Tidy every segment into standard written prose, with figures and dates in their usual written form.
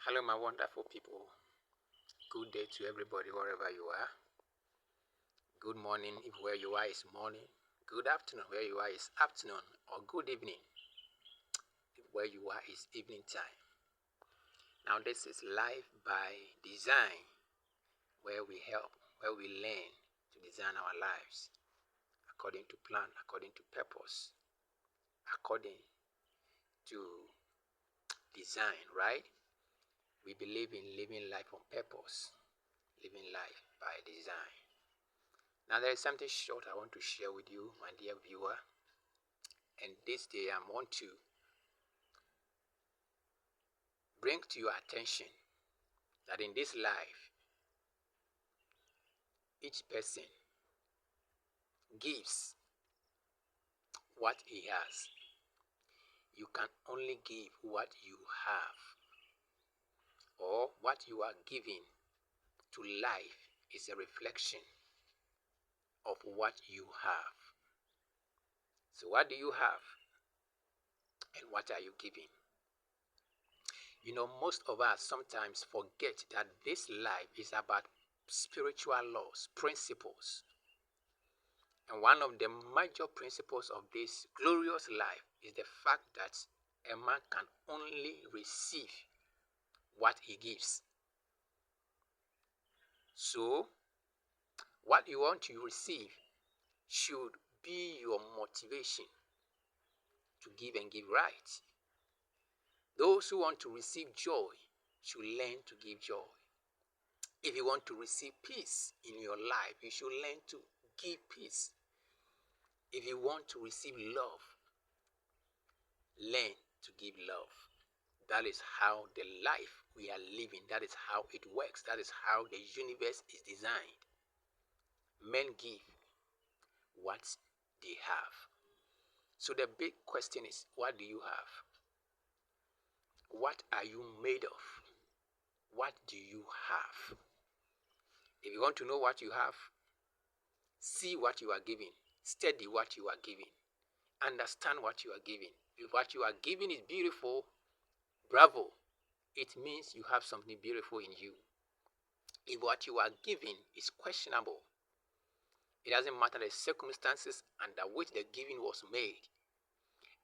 Hello, my wonderful people. Good day to everybody, wherever you are. Good morning, if where you are is morning. Good afternoon, where you are is afternoon. Or good evening, if where you are is evening time. Now, this is Life by Design, where we learn to design our lives according to plan, according to purpose, according to design, right? We believe in living life on purpose, living life by design. Now, there is something short I want to share with you, my dear viewer. And this day I want to bring to your attention that in this life, each person gives what he has. You can only give what you have, or what you are giving to life is a reflection of what you have. So what do you have, and what are you giving? You know, most of us sometimes forget that this life is about spiritual laws, principles. And one of the major principles of this glorious life is the fact that a man can only receive what he gives. So, what you want to receive should be your motivation to give and give right. Those who want to receive joy should learn to give joy. If you want to receive peace in your life, you should learn to give peace. If you want to receive love, learn to give love. That is how the life we are living, that is how it works, that is how the universe is designed. Men give what they have. So the big question is, what do you have? What are you made of? What do you have? If you want to know what you have, see what you are giving, study what you are giving, understand what you are giving. If what you are giving is beautiful, bravo, it means you have something beautiful in you. If what you are giving is questionable, it doesn't matter the circumstances under which the giving was made.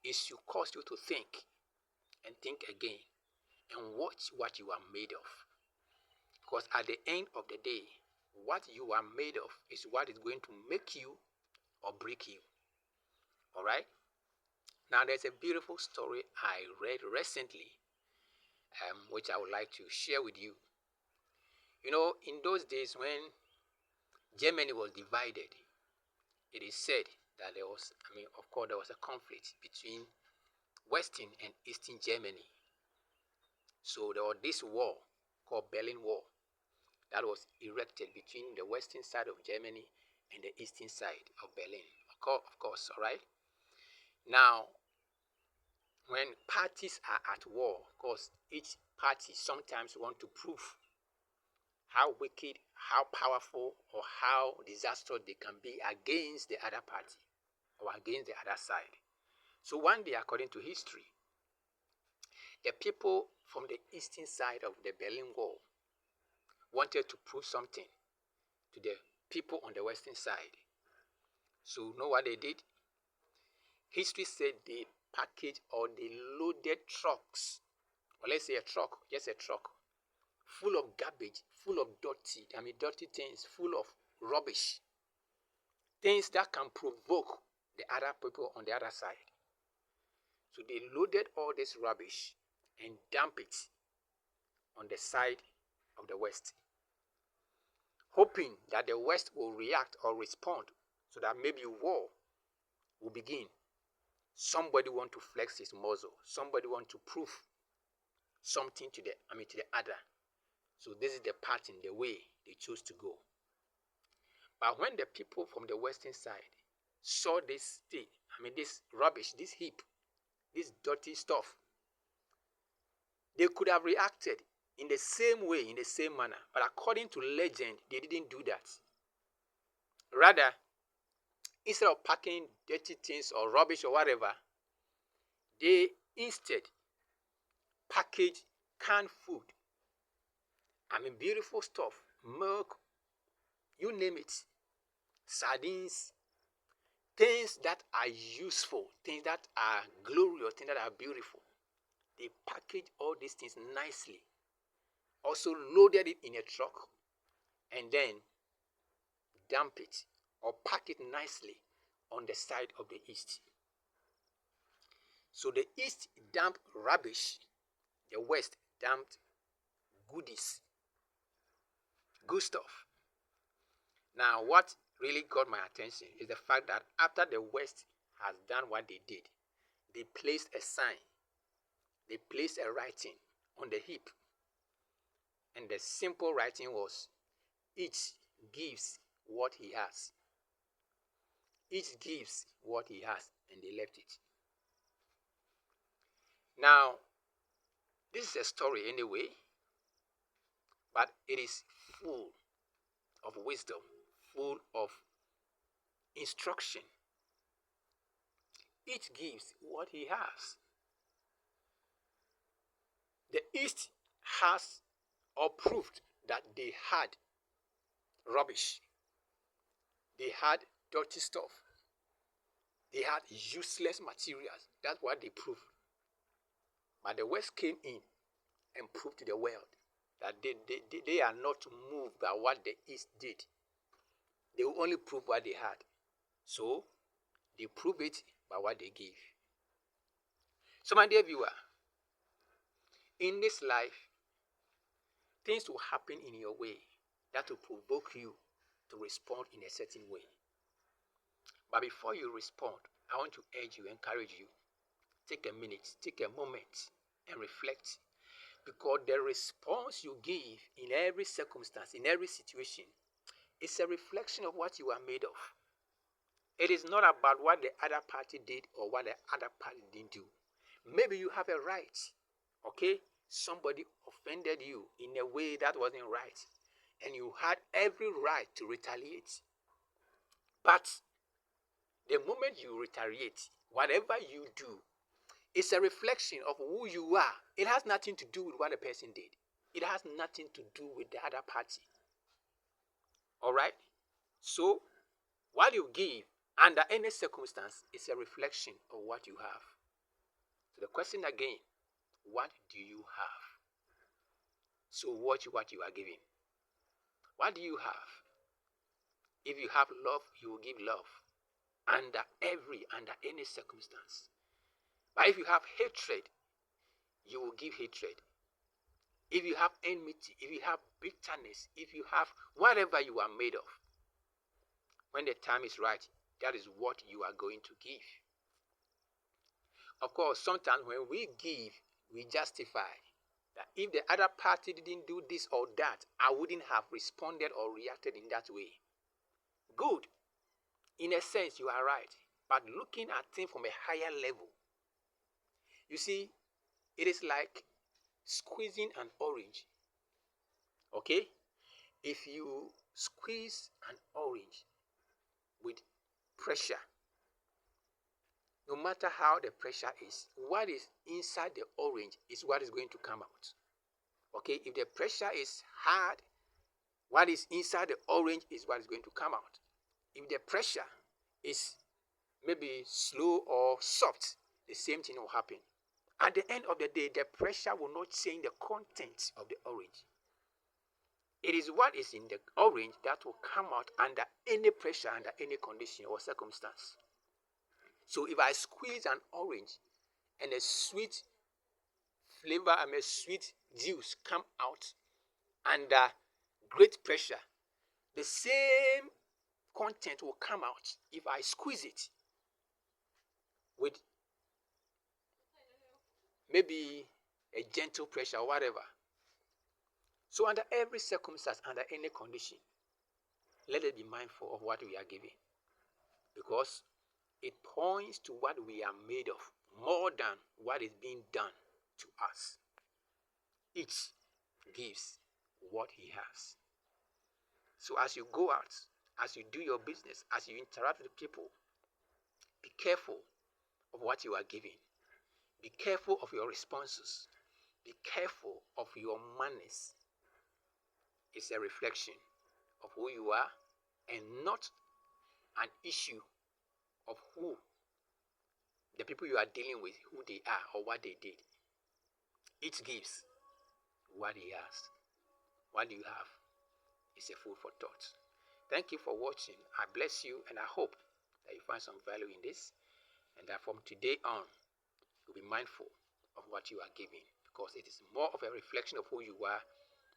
It should cause you to think and think again and watch what you are made of. Because at the end of the day, what you are made of is what is going to make you or break you. All right? Now, there's a beautiful story I read recently, which I would like to share with you. You know, in those days when Germany was divided, it is said that there was a conflict between Western and Eastern Germany. So there was this war called Berlin Wall that was erected between the western side of Germany and the eastern side of Berlin. Of course, all right? Now, when parties are at war, of course, each party sometimes want to prove how wicked, how powerful, or how disastrous they can be against the other party or against the other side. So one day, according to history, the people from the eastern side of the Berlin Wall wanted to prove something to the people on the western side. So you know what they did? History said they packaged or they loaded trucks, or let's say a truck, just a truck, full of garbage, full of dirty things, full of rubbish, things that can provoke the other people on the other side. So they loaded all this rubbish and dumped it on the side of the West, hoping that the West will react or respond so that maybe war will begin. Somebody want to flex his muscle. Somebody want to prove something to the other. So this is the pattern, the way they chose to go. But when the people from the western side saw this rubbish, this heap, this dirty stuff, they could have reacted in the same way, in the same manner. But according to legend, they didn't do that. Rather, instead of packing dirty things or rubbish or whatever, they instead packaged canned food I mean, beautiful stuff, milk, you name it, sardines, things that are useful, things that are glorious, things that are beautiful. They package all these things nicely, also loaded it in a truck, and then dump it or pack it nicely on the side of the East. So the East dumped rubbish, the West dumped goodies, good stuff. Now, what really got my attention is the fact that after the West has done what they did, they placed a sign, they placed a writing on the heap. And the simple writing was, each gives what he has. Each gives what he has, and they left it. Now, this is a story anyway, but it is full of wisdom, full of instruction. Each gives what he has. The East has or proved that they had rubbish. They had dirty stuff. They had useless materials. That's what they proved. But the West came in and proved to the world that they are not moved by what the East did. They will only prove what they had. So they prove it by what they give. So my dear viewer, in this life, things will happen in your way that will provoke you to respond in a certain way. But before you respond, I want to urge you, encourage you, take a minute, take a moment and reflect. Because the response you give in every circumstance, in every situation, is a reflection of what you are made of. It is not about what the other party did or what the other party didn't do. Maybe you have a right, okay? Somebody offended you in a way that wasn't right, and you had every right to retaliate. But the moment you retaliate, whatever you do, it's a reflection of who you are. It has nothing to do with what the person did. It has nothing to do with the other party. All right? So, what you give under any circumstance is a reflection of what you have. So the question again, what do you have? So watch what you are giving. What do you have? If you have love, you will give love under any circumstance. But if you have hatred, you will give hatred. If you have enmity, if you have bitterness, if you have whatever you are made of, when the time is right, that is what you are going to give. Of course, sometimes when we give, we justify that if the other party didn't do this or that, I wouldn't have responded or reacted in that way. Good. In a sense, you are right. But looking at things from a higher level, you see, it is like squeezing an orange. Okay? If you squeeze an orange with pressure, no matter how the pressure is, what is inside the orange is what is going to come out. Okay? If the pressure is hard, what is inside the orange is what is going to come out. If the pressure is maybe slow or soft, the same thing will happen. At the end of the day, the pressure will not change the content of the orange. It is what is in the orange that will come out under any pressure, under any condition or circumstance. So if I squeeze an orange and a sweet flavor and a sweet juice come out under great pressure, the same content will come out if I squeeze it with maybe a gentle pressure or whatever. So under every circumstance, under any condition, let us be mindful of what we are giving, because it points to what we are made of more than what is being done to us. Each gives what he has. So as you go out, as you do your business, as you interact with people, be careful of what you are giving. Be careful of your responses. Be careful of your manners. is a reflection of who you are and not an issue of who the people you are dealing with, who they are or what they did. Each gives what he has. What do you have? It's a food for thought. Thank you for watching. I bless you, and I hope that you find some value in this, and that from today on, you'll be mindful of what you are giving, because it is more of a reflection of who you are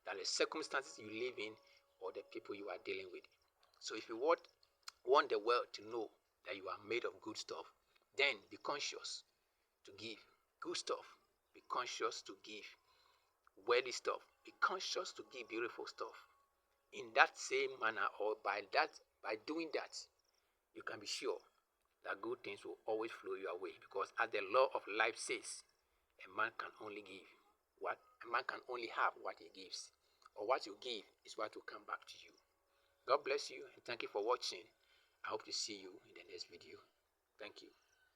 than the circumstances you live in or the people you are dealing with. So if you want the world to know that you are made of good stuff, then be conscious to give good stuff. Be conscious to give worthy stuff. Be conscious to give beautiful stuff. In that same manner, or by doing that, you can be sure that good things will always flow your way, because as the law of life says, a man can only have what he gives, or what you give is what will come back to you. God bless you, and thank you for watching. I hope to see you in the next video. Thank you.